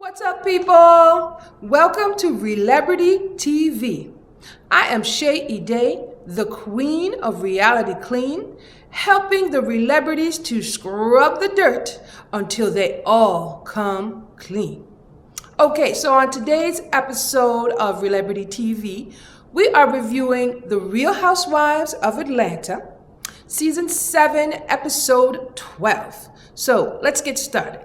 What's up, people? Welcome to Celebrity TV. I am Chay Eday, the queen of reality clean, helping the celebrities to scrub the dirt until they all come clean. Okay, so on today's episode of Celebrity TV, we are reviewing The Real Housewives of Atlanta, Season 7, Episode 12. So let's get started.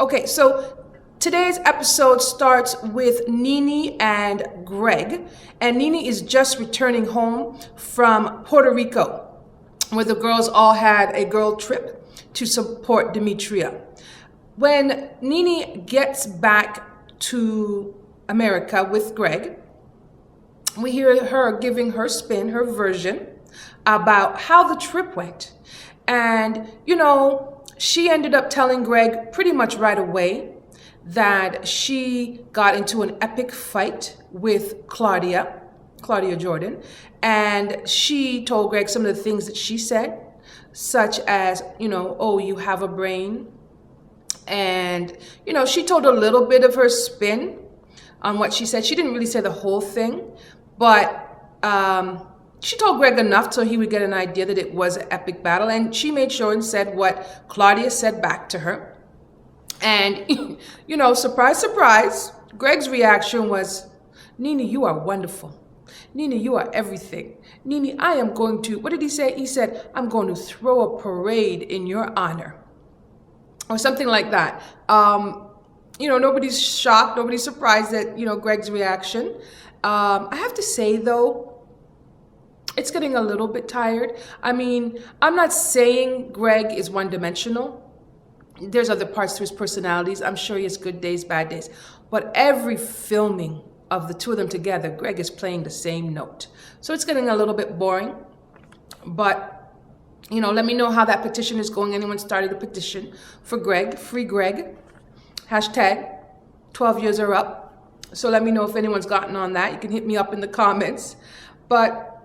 Okay, so today's episode starts with Nene and Greg, and Nene is just returning home from Puerto Rico, where the girls all had a girl trip to support Demetria. When Nene gets back to America with Greg, we hear her giving her spin, her version about how the trip went. And, she ended up telling Greg pretty much right away that she got into an epic fight with Claudia Jordan, and she told Greg some of the things that she said, such as, oh, you have a brain. And, she told a little bit of her spin on what she said. She didn't really say the whole thing, but she told Greg enough so he would get an idea that it was an epic battle, and she made sure and said what Claudia said back to her. And, surprise, surprise, Greg's reaction was, Nene, you are wonderful. Nene, you are everything. Nene, I am going to, what did he say? He said, I'm going to throw a parade in your honor. Or something like that. Nobody's shocked. Nobody's surprised at, Greg's reaction. I have to say, though, it's getting a little bit tired. I mean, I'm not saying Greg is one-dimensional. There's other parts to his personalities. I'm sure he has good days, bad days. But every filming of the two of them together, Greg is playing the same note. So it's getting a little bit boring. But, let me know how that petition is going. Anyone started a petition for Greg, free Greg, hashtag 12 years are up. So let me know if anyone's gotten on that. You can hit me up in the comments. But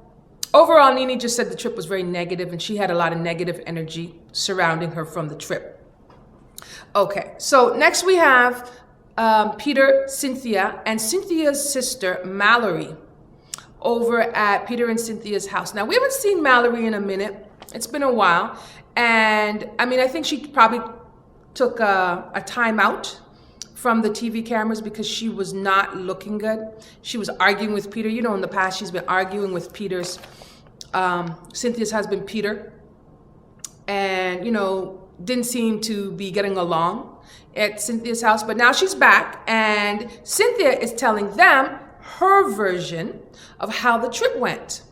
overall, Nene just said the trip was very negative, and she had a lot of negative energy surrounding her from the trip. Okay, so next we have Peter, Cynthia, and Cynthia's sister, Mallory, over at Peter and Cynthia's house. Now, we haven't seen Mallory in a minute. It's been a while. And, I think she probably took a time out from the TV cameras because she was not looking good. She was arguing with Peter. In the past, she's been arguing with Cynthia's husband, Peter. And, didn't seem to be getting along at Cynthia's house, but now she's back, and Cynthia is telling them her version of how the trip went.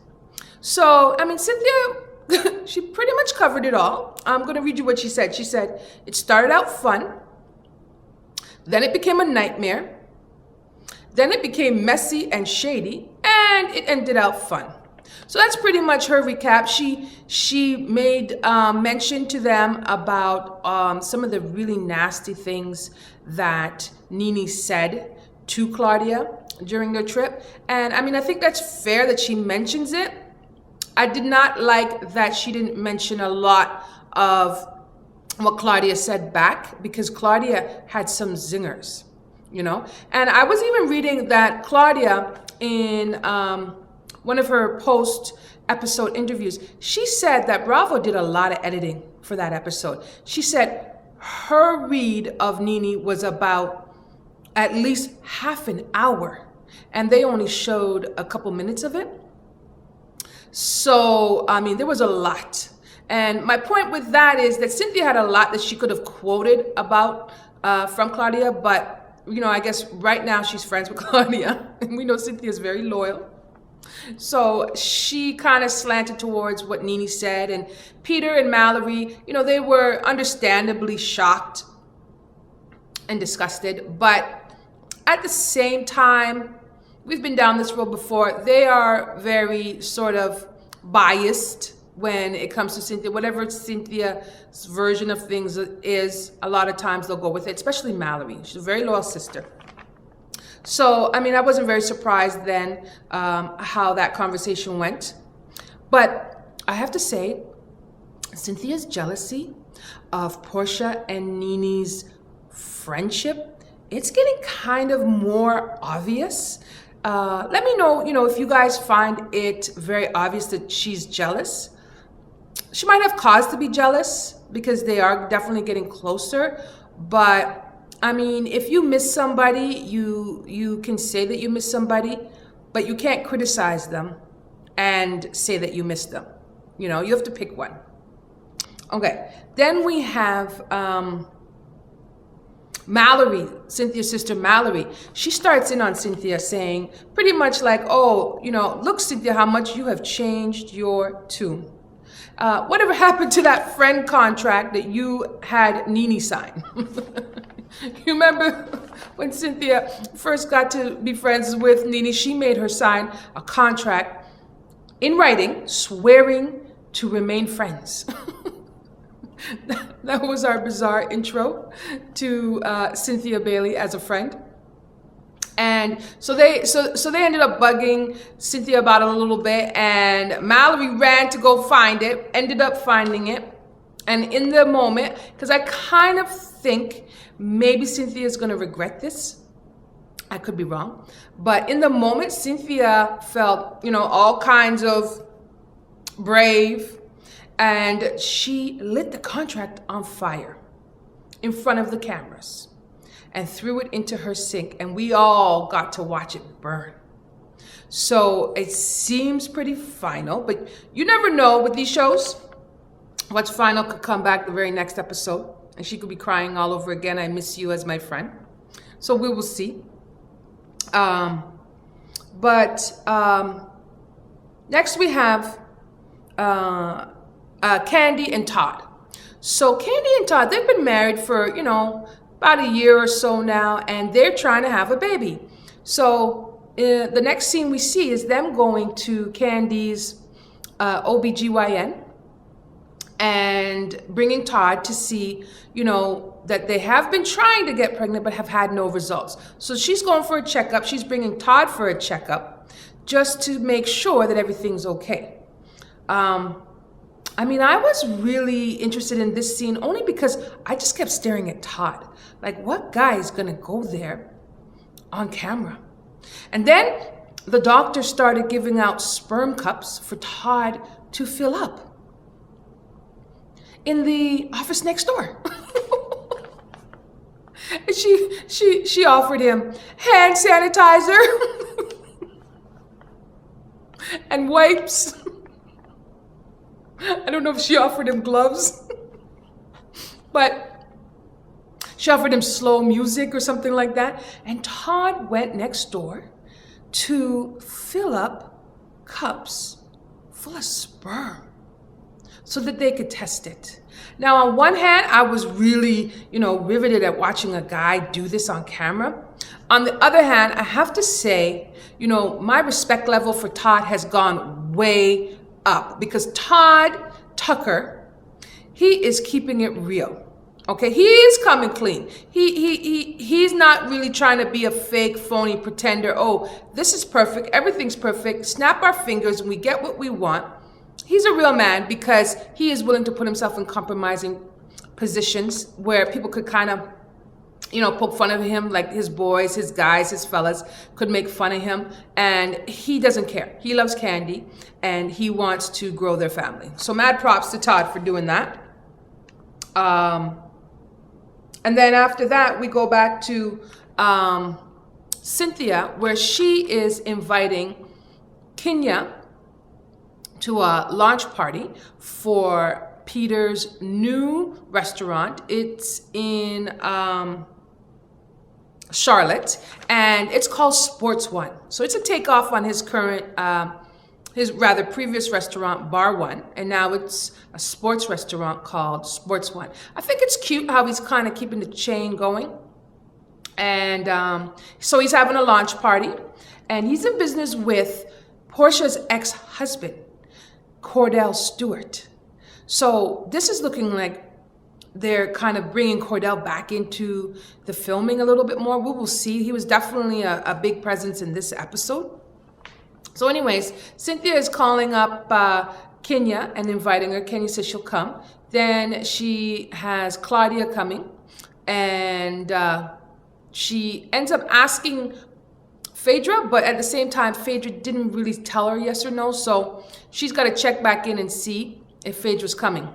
So, Cynthia, she pretty much covered it all. I'm going to read you what she said. She said, it started out fun, then it became a nightmare, then it became messy and shady, and it ended out fun. So that's pretty much her recap. She made mention to them about some of the really nasty things that Nene said to Claudia during their trip. And I think that's fair that she mentions it. I did not like that she didn't mention a lot of what Claudia said back, because Claudia had some zingers, And I was even reading that Claudia in one of her post-episode interviews, she said that Bravo did a lot of editing for that episode. She said her read of Nene was about at least half an hour, and they only showed a couple minutes of it. So, there was a lot. And my point with that is that Cynthia had a lot that she could have quoted about from Claudia, but, I guess right now she's friends with Claudia, and we know Cynthia's very loyal. So she kind of slanted towards what Nene said, and Peter and Mallory, they were understandably shocked and disgusted, but at the same time, we've been down this road before. They are very sort of biased when it comes to Cynthia. Whatever Cynthia's version of things is, a lot of times they'll go with it, especially Mallory. She's a very loyal sister. So, I wasn't very surprised then how that conversation went. But I have to say, Cynthia's jealousy of Portia and Nene's friendship it's getting kind of more obvious. Let me know, if you guys find it very obvious that she's jealous. She might have cause to be jealous because they are definitely getting closer. But I mean, if you miss somebody, you can say that you miss somebody, but you can't criticize them and say that you miss them. You have to pick one. Okay, then we have Mallory, Cynthia's sister Mallory. She starts in on Cynthia saying pretty much like, oh, look, Cynthia, how much you have changed your tune. Whatever happened to that friend contract that you had Nene sign? You remember when Cynthia first got to be friends with Nene, she made her sign a contract in writing swearing to remain friends. That was our bizarre intro to Cynthia Bailey as a friend. And so they ended up bugging Cynthia about it a little bit, and Mallory ran to go find it, ended up finding it. And in the moment, because I kind of think maybe Cynthia is going to regret this. I could be wrong. But in the moment, Cynthia felt, all kinds of brave, and she lit the contract on fire in front of the cameras and threw it into her sink, and we all got to watch it burn. So it seems pretty final, but you never know with these shows. What's final could come back the very next episode, and she could be crying all over again. I miss you as my friend. So we will see. Next we have Kandi and Todd. So Kandi and Todd, they've been married for, about a year or so now, and they're trying to have a baby. So the next scene we see is them going to Kandi's OBGYN and bringing Todd to see, that they have been trying to get pregnant but have had no results. So she's going for a checkup. She's bringing Todd for a checkup just to make sure that everything's okay. I was really interested in this scene only because I just kept staring at Todd. Like, what guy is going to go there on camera? And then the doctor started giving out sperm cups for Todd to fill up in the office next door. And she offered him hand sanitizer and wipes. I don't know if she offered him gloves, but she offered him slow music or something like that. And Todd went next door to fill up cups full of sperm so that they could test it. Now, on one hand, I was really, riveted at watching a guy do this on camera. On the other hand, I have to say, my respect level for Todd has gone way up because Todd Tucker, he is keeping it real. Okay, he is coming clean. He's not really trying to be a fake, phony pretender. Oh, this is perfect. Everything's perfect. Snap our fingers and we get what we want. He's a real man because he is willing to put himself in compromising positions where people could kind of, poke fun of him, like his boys, his guys, his fellas could make fun of him. And he doesn't care. He loves Kandi and he wants to grow their family. So mad props to Todd for doing that. And then after that, we go back to Cynthia, where she is inviting Kenya to a launch party for Peter's new restaurant. It's in Charlotte, and it's called Sports One. So it's a takeoff on his current, his rather previous restaurant, Bar One, and now it's a sports restaurant called Sports One. I think it's cute how he's kind of keeping the chain going. And so he's having a launch party, and he's in business with Portia's ex-husband, Cordell Stewart. So this is looking like they're kind of bringing Cordell back into the filming a little bit more. We will see. He was definitely a big presence in this episode. So anyways, Cynthia is calling up Kenya and inviting her. Kenya says she'll come. Then she has Claudia coming, and she ends up asking Phaedra, but at the same time, Phaedra didn't really tell her yes or no, so she's got to check back in and see if Phaedra's coming.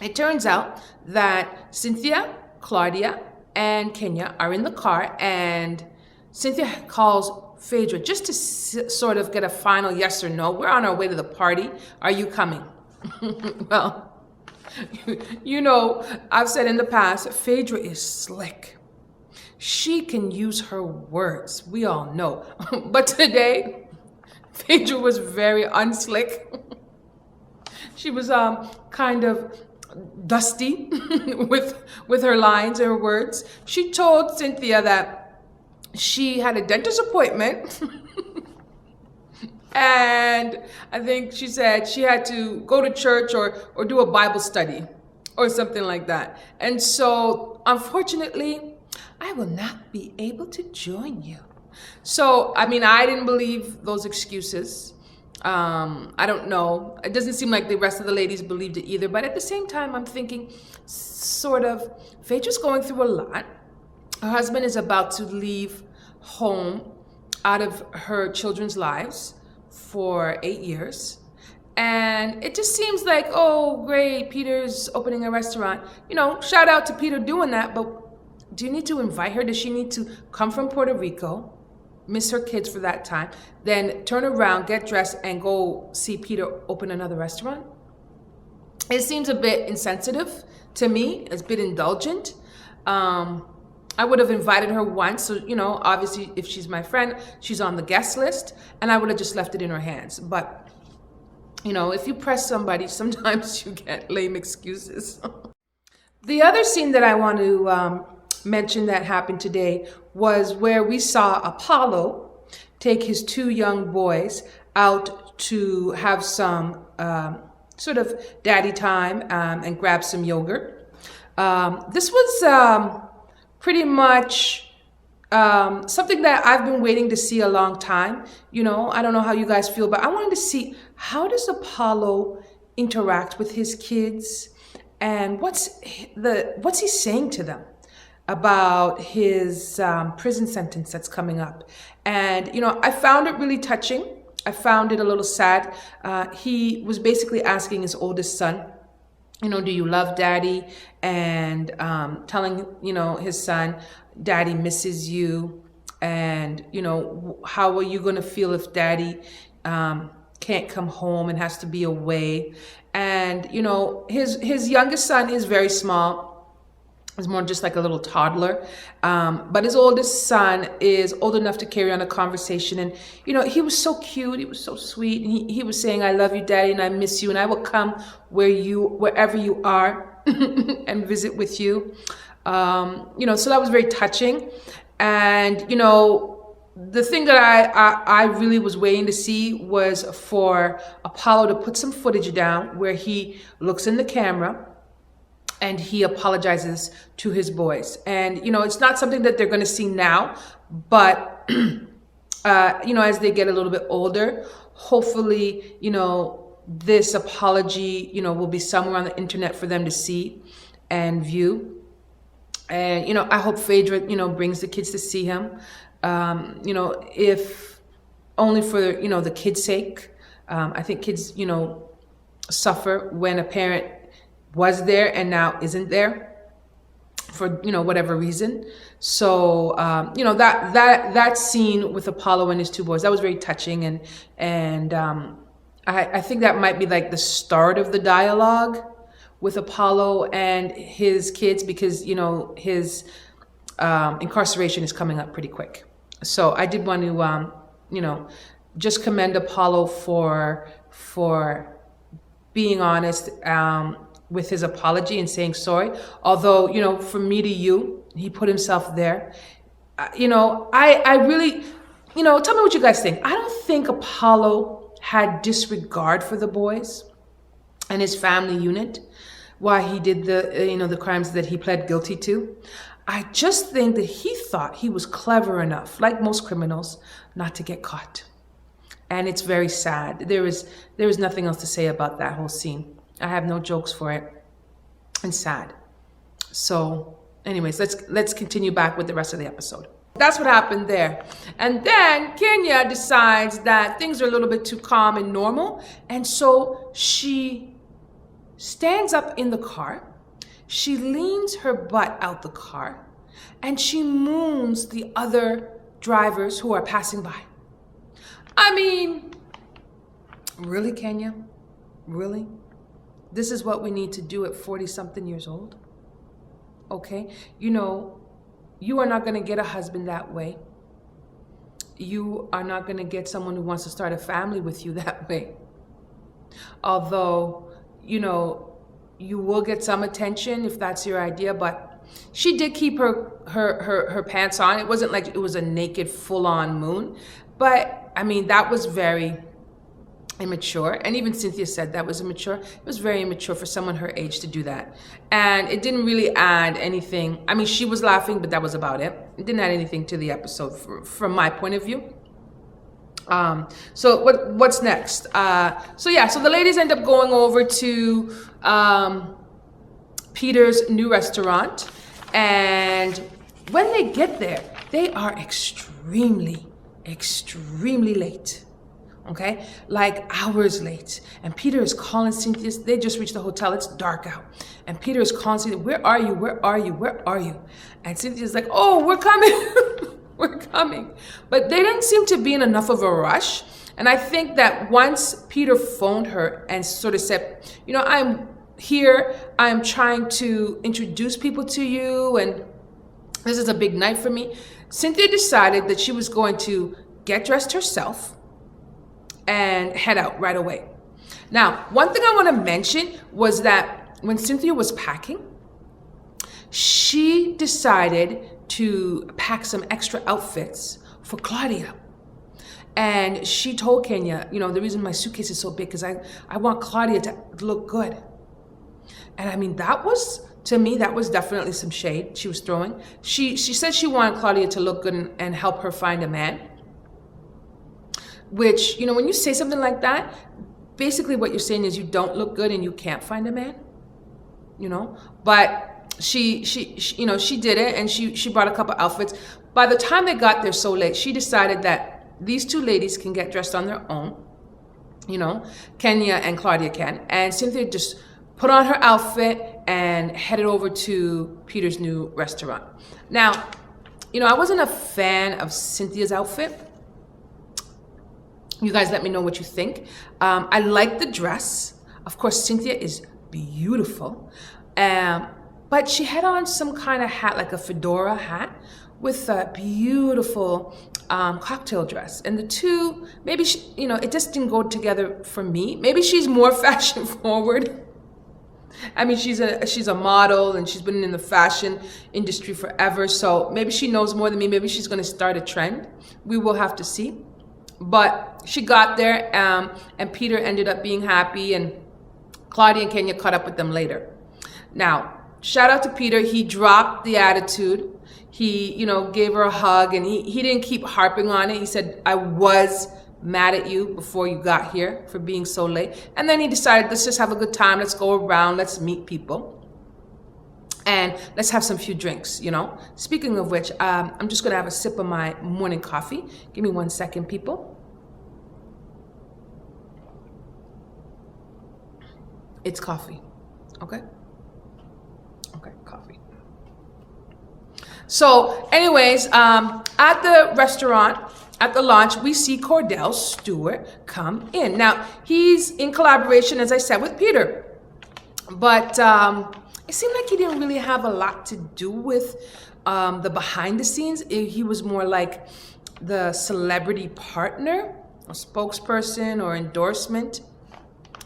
It turns out that Cynthia, Claudia, and Kenya are in the car, and Cynthia calls Phaedra just to sort of get a final yes or no. We're on our way to the party. Are you coming? Well, you know, I've said in the past, Phaedra is slick. She can use her words. We all know. But today, Phaedra was very unslick. She was kind of dusty with her lines and her words. She told Cynthia that she had a dentist appointment. And I think she said she had to go to church or do a Bible study or something like that. And so, unfortunately, I will not be able to join you. So, I mean, I didn't believe those excuses. I don't know. It doesn't seem like the rest of the ladies believed it either. But at the same time, I'm thinking sort of, Phaedra's going through a lot. Her husband is about to leave home out of her children's lives for 8 years. And it just seems like, oh, great, Peter's opening a restaurant. You know, shout out to Peter doing that, but do you need to invite her? Does she need to come from Puerto Rico, miss her kids for that time, then turn around, get dressed, and go see Peter open another restaurant? It seems a bit insensitive to me. It's a bit indulgent. I would have invited her once. So, you know, obviously, if she's my friend, she's on the guest list, and I would have just left it in her hands. But, you know, if you press somebody, sometimes you get lame excuses. The other scene that I want to mention that happened today was where we saw Apollo take his 2 young boys out to have some sort of daddy time and grab some yogurt. This was pretty much something that I've been waiting to see a long time. You know, I don't know how you guys feel, but I wanted to see, how does Apollo interact with his kids, and what's he saying to them about his prison sentence that's coming up. And, you know, I found it really touching. I found it a little sad. He was basically asking his oldest son, you know, do you love daddy? And telling, you know, his son, daddy misses you. And, you know, how are you going to feel if daddy can't come home and has to be away? And, you know, his youngest son is very small. He's more just like a little toddler. But his oldest son is old enough to carry on a conversation. And, you know, he was so cute. He was so sweet. And he was saying, I love you, daddy, and I miss you. And I will come wherever you are and visit with you. You know, so that was very touching. And, you know, the thing that I really was waiting to see was for Apollo to put some footage down where he looks in the camera and he apologizes to his boys. And, you know, it's not something that they're going to see now, but, you know, as they get a little bit older, hopefully, you know, this apology, you know, will be somewhere on the internet for them to see and view. And, you know, I hope Phaedra, you know, brings the kids to see him, you know, if only for, you know, the kids' sake. I think kids, you know, suffer when a parent was there and now isn't there for, you know, whatever reason. So, you know, that scene with Apollo and his 2 boys, that was very touching. And I think that might be like the start of the dialogue with Apollo and his kids, because, you know, his incarceration is coming up pretty quick. So I did want to, you know, just commend Apollo for being honest with his apology and saying sorry. Although, you know, from me to you, he put himself there. You know, I really, you know, tell me what you guys think. I don't think Apollo had disregard for the boys and his family unit while he did the, you know, the crimes that he pled guilty to. I just think that he thought he was clever enough, like most criminals, not to get caught. And it's very sad. There is nothing else to say about that whole scene. I have no jokes for it. It's sad. So, Anyways, let's continue back with the rest of the episode. That's what happened there. And then Kenya decides that things are a little bit too calm and normal. And so she stands up in the car. She leans her butt out the car. And she moons the other drivers who are passing by. I mean, really, Kenya? Really? This is what we need to do at 40-something years old? Okay? You know, you are not going to get a husband that way. You are not going to get someone who wants to start a family with you that way. Although, you know, you will get some attention if that's your idea, but she did keep her pants on. It wasn't like it was a naked full-on moon, but I mean, that was very immature. And even Cynthia said that was immature. It was very immature for someone her age to do that. And it didn't really add anything. I mean, she was laughing, but that was about it. It didn't add anything to the episode from my point of view. So what's next? So the ladies end up going over to Peter's new restaurant. And when they get there, they are extremely late. Okay, like hours late. And Peter is calling Cynthia. They just reached the hotel. It's dark out. And Peter is calling Cynthia, where are you? Where are you? Where are you? And Cynthia's like, oh, we're coming. We're coming. But they didn't seem to be in enough of a rush. And I think that once Peter phoned her and sort of said, you know, I'm here. I'm trying to introduce people to you. And this is a big night for me. Cynthia decided that she was going to get dressed herself and head out right away. Now, one thing I want to mention was that when Cynthia was packing, she decided to pack some extra outfits for Claudia. And she told Kenya, you know, the reason my suitcase is so big is I want Claudia to look good. And I mean, that was, to me, that was definitely some shade she was throwing. She said she wanted Claudia to look good and help her find a man. Which, you know, when you say something like that, basically what you're saying is you don't look good and you can't find a man, you know. But she you know, she did it, and she brought a couple outfits. By the time they got there so late, she decided that these two ladies can get dressed on their own, you know, Kenya and Claudia can. And Cynthia just put on her outfit and headed over to Peter's new restaurant. Now, you know, I wasn't a fan of Cynthia's outfit. You guys let me know what you think. I like the dress. Of course, Cynthia is beautiful. But she had on some kind of hat, like a fedora hat, with a beautiful cocktail dress. And the two, maybe, you know, it just didn't go together for me. Maybe she's more fashion forward. I mean, she's a model and she's been in the fashion industry forever. So maybe she knows more than me. Maybe she's going to start a trend. We will have to see. But she got there, and Peter ended up being happy, and Claudia and Kenya caught up with them later. Now, shout out to Peter. He dropped the attitude. He, you know, gave her a hug, and he didn't keep harping on it. He said, I was mad at you before you got here for being so late. And then he decided, let's just have a good time. Let's go around. Let's meet people. And let's have some few drinks, you know. Speaking of which, I'm just going to have a sip of my morning coffee. Give me 1 second, people. It's coffee, okay? Okay, coffee. So anyways, at the restaurant, at the launch, we see Cordell Stewart come in. Now, he's in collaboration, as I said, with Peter. But it seemed like he didn't really have a lot to do with the behind the scenes. He was more like the celebrity partner, a spokesperson or endorsement,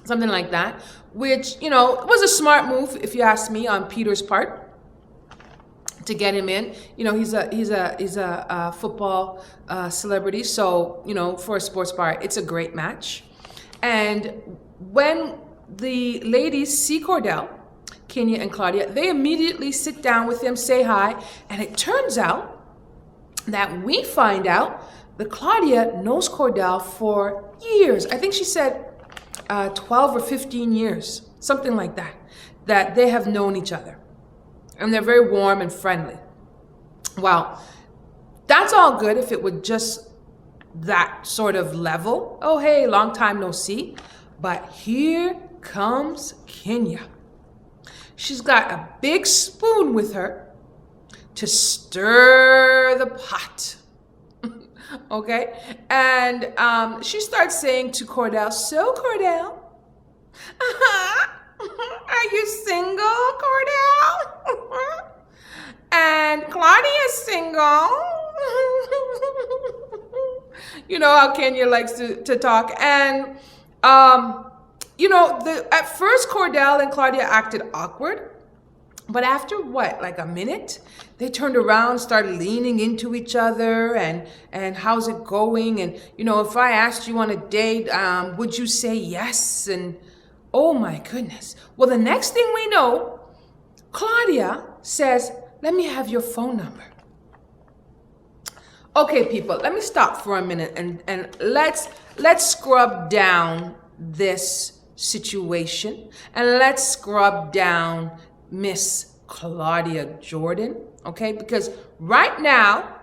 something like that, which, you know, was a smart move, if you ask me, on Peter's part to get him in. You know, he's a football celebrity, so, you know, for a sports bar, it's a great match. And when the ladies see Cordell, Kenya and Claudia, they immediately sit down with him, say hi, and it turns out that we find out that Claudia knows Cordell for years. I think she said 12 or 15 years, something like that, that they have known each other. and they're very warm and friendly. Well, that's all good if it were just that sort of level. Oh, hey, long time no see. But here comes Kenya. She's got a big spoon with her to stir the pot. Okay? And she starts saying to Cordell, so Cordell, are you single, Cordell? And Claudia's single. You know how Kenya likes to talk. And, at first Cordell and Claudia acted awkward. But after what, like a minute, they turned around, started leaning into each other and how's it going? And, if I asked you on a date, would you say yes? And oh my goodness. Well, the next thing we know, Claudia says, let me have your phone number. Okay, people, let me stop for a minute and let's scrub down this situation and let's scrub down Miss Claudia Jordan, okay? Because right now,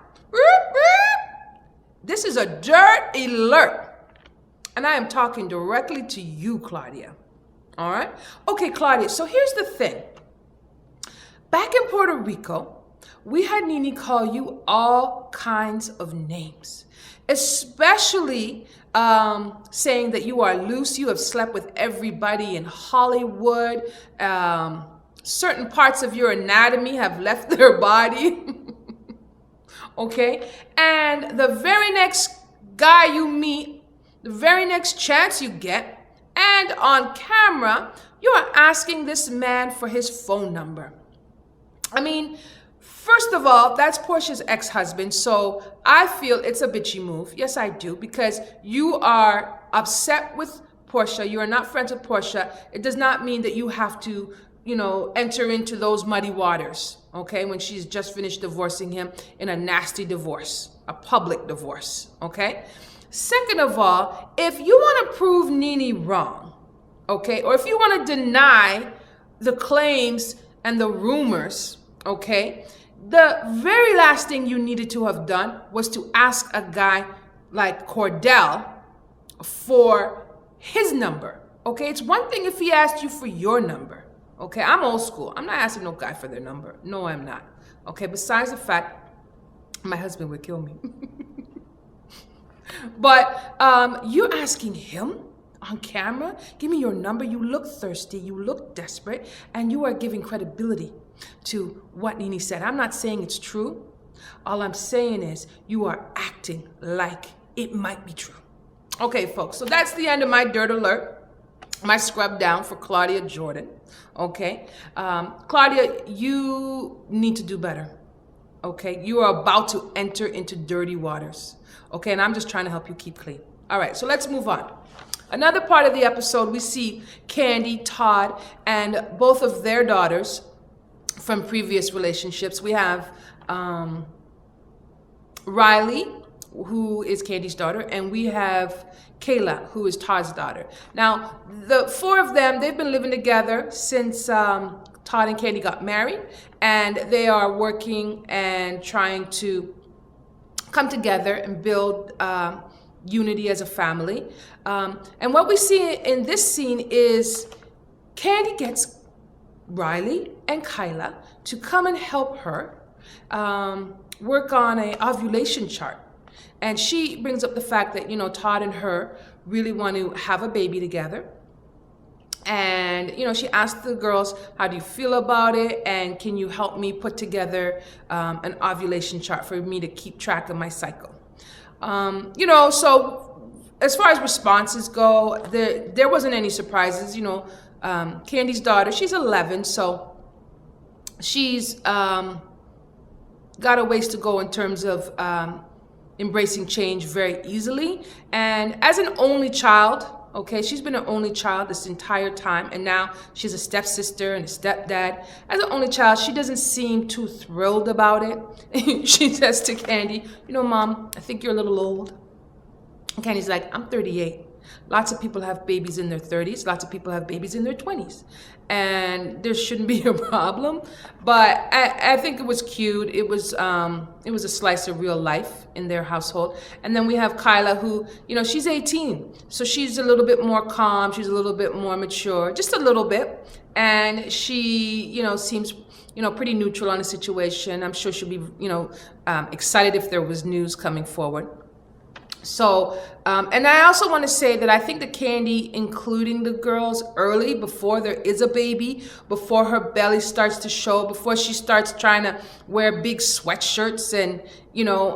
this is a dirt alert. And I am talking directly to you, Claudia. All right? Okay, Claudia, so here's the thing. Back in Puerto Rico, we had Nene call you all kinds of names, especially saying that you are loose, you have slept with everybody in Hollywood, certain parts of your anatomy have left their body, okay? And the very next guy you meet, the very next chance you get, and on camera, you are asking this man for his phone number. I mean, first of all, that's Portia's ex-husband, so I feel it's a bitchy move. Yes, I do, because you are upset with Portia. You are not friends with Portia. It does not mean that you have to, enter into those muddy waters, okay, when she's just finished divorcing him in a nasty divorce, a public divorce, okay? Second of all, if you want to prove Nene wrong, okay, or if you want to deny the claims and the rumors, okay, the very last thing you needed to have done was to ask a guy like Cordell for his number, okay? It's one thing if he asked you for your number, okay? I'm old school. I'm not asking no guy for their number. No, I'm not, okay? Besides the fact, my husband would kill me. But you're asking him on camera, give me your number. You look thirsty, you look desperate, and you are giving credibility to what Nene said. I'm not saying it's true. All I'm saying is you are acting like it might be true. Okay, folks, so that's the end of my dirt alert, my scrub down for Claudia Jordan, okay? Claudia, you need to do better, okay? You are about to enter into dirty waters, okay? And I'm just trying to help you keep clean. All right, so let's move on. Another part of the episode, we see Kandi, Todd, and both of their daughters from previous relationships. We have Riley, who is Kandi's daughter, and we have Kayla, who is Todd's daughter. Now, the four of them, they've been living together since Todd and Kandi got married, and they are working and trying to come together and build unity as a family. And what we see in this scene is Kandi gets Riley and Kyla to come and help her work on an ovulation chart. And she brings up the fact that, Todd and her really want to have a baby together. And, she asked the girls, how do you feel about it? And can you help me put together an ovulation chart for me to keep track of my cycle? So as far as responses go, there wasn't any surprises. Kandi's daughter, she's 11, so she's got a ways to go in terms of embracing change very easily. And as an only child, okay, she's been an only child this entire time, and now she's a stepsister and a stepdad. As an only child, she doesn't seem too thrilled about it. She says to Kandi, Mom, I think you're a little old. And Kandi's like, I'm 38. Lots of people have babies in their 30s. Lots of people have babies in their 20s. And there shouldn't be a problem. But I think it was cute. It was a slice of real life in their household. And then we have Kyla, who, she's 18. So she's a little bit more calm. She's a little bit more mature, just a little bit. And she, seems, pretty neutral on the situation. I'm sure she'll be, excited if there was news coming forward. So, and I also want to say that I think that Kandi, including the girls early, before there is a baby, before her belly starts to show, before she starts trying to wear big sweatshirts and,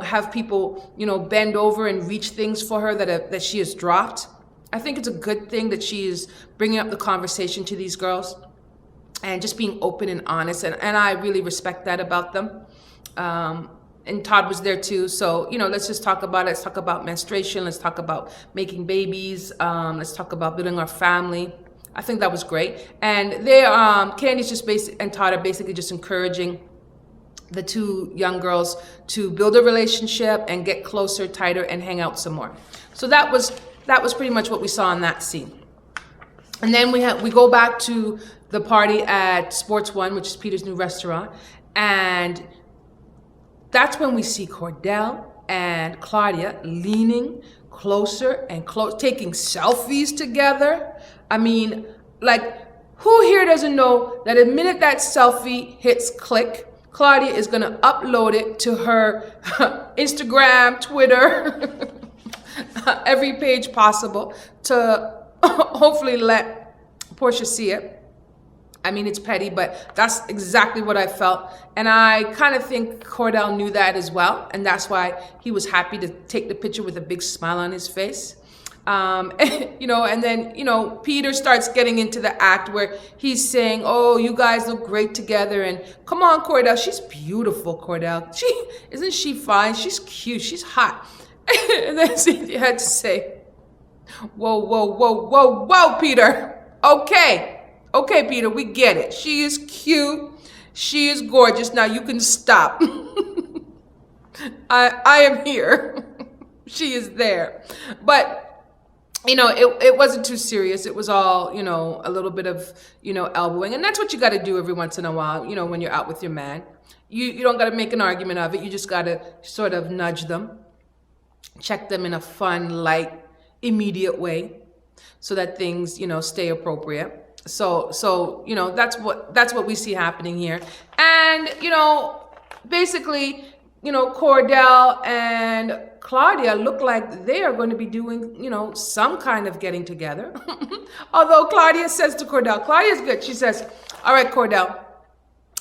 have people, bend over and reach things for her that she has dropped. I think it's a good thing that she is bringing up the conversation to these girls and just being open and honest. And I really respect that about them. And Todd was there too. So, let's just talk about it. Let's talk about menstruation. Let's talk about making babies. Let's talk about building our family. I think that was great. And Candy's just and Todd are basically just encouraging the two young girls to build a relationship and get closer, tighter, and hang out some more. So that was pretty much what we saw in that scene. And then we go back to the party at Sports One, which is Peter's new restaurant. And that's when we see Cordell and Claudia leaning closer and taking selfies together. I mean, who here doesn't know that the minute that selfie hits click, Claudia is going to upload it to her Instagram, Twitter, every page possible to hopefully let Portia see it. I mean, it's petty, but that's exactly what I felt. And I kind of think Cordell knew that as well. And that's why he was happy to take the picture with a big smile on his face. And then, Peter starts getting into the act where he's saying, oh, you guys look great together. And come on, Cordell. She's beautiful, Cordell. Isn't she fine? She's cute. She's hot. And then Cynthia had to say, whoa, whoa, whoa, whoa, whoa, Peter. Okay, Peter, we get it. She is cute. She is gorgeous. Now you can stop. I am here. She is there. But, it wasn't too serious. It was all, a little bit of, elbowing. And that's what you got to do every once in a while, when you're out with your man. You don't got to make an argument of it. You just got to sort of nudge them, check them in a fun, light, immediate way so that things, stay appropriate. So that's what we see happening here. And, basically, Cordell and Claudia look like they are going to be doing, some kind of getting together. Although Claudia says to Cordell, Claudia's good. She says, all right, Cordell,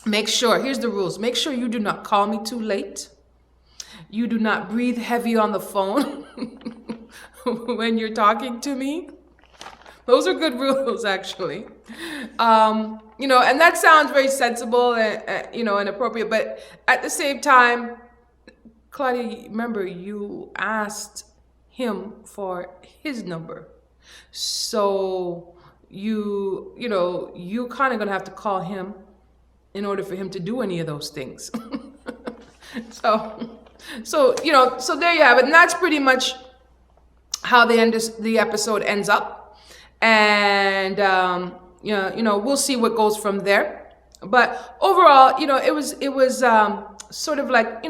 here's the rules. Make sure you do not call me too late. You do not breathe heavy on the phone when you're talking to me. Those are good rules, actually. And that sounds very sensible and appropriate. But at the same time, Claudia, remember, you asked him for his number. So you kind of going to have to call him in order for him to do any of those things. So there you have it. And that's pretty much how the episode ends up. And, we'll see what goes from there. But overall, it was sort of like,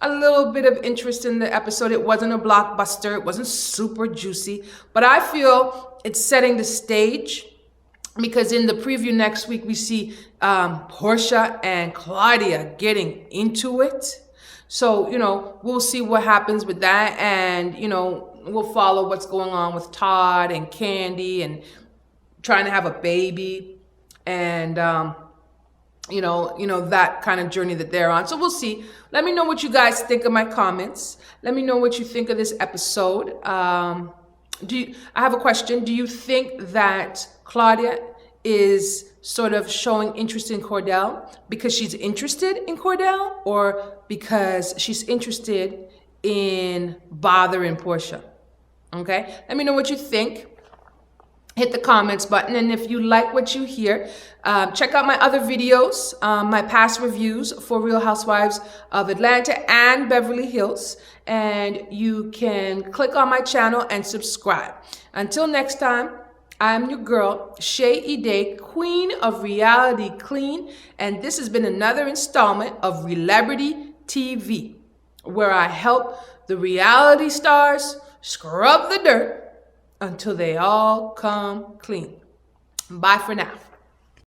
a little bit of interest in the episode. It wasn't a blockbuster. It wasn't super juicy. But I feel it's setting the stage because in the preview next week, we see Portia and Claudia getting into it. So, we'll see what happens with that. And, we'll follow what's going on with Todd and Kandi and trying to have a baby and, that kind of journey that they're on. So we'll see. Let me know what you guys think of my comments. Let me know what you think of this episode. I have a question. Do you think that Claudia is sort of showing interest in Cordell because she's interested in Cordell or because she's interested in bothering Portia? Okay, let me know what you think. hit the comments button. And if you like what you hear, check out my other videos, my past reviews for Real Housewives of Atlanta and Beverly Hills. And you can click on my channel and subscribe. Until next time, I'm your girl, Chay Eday, Queen of Reality Clean. And this has been another installment of Celebrity TV, where I help the reality stars scrub the dirt until they all come clean. Bye for now.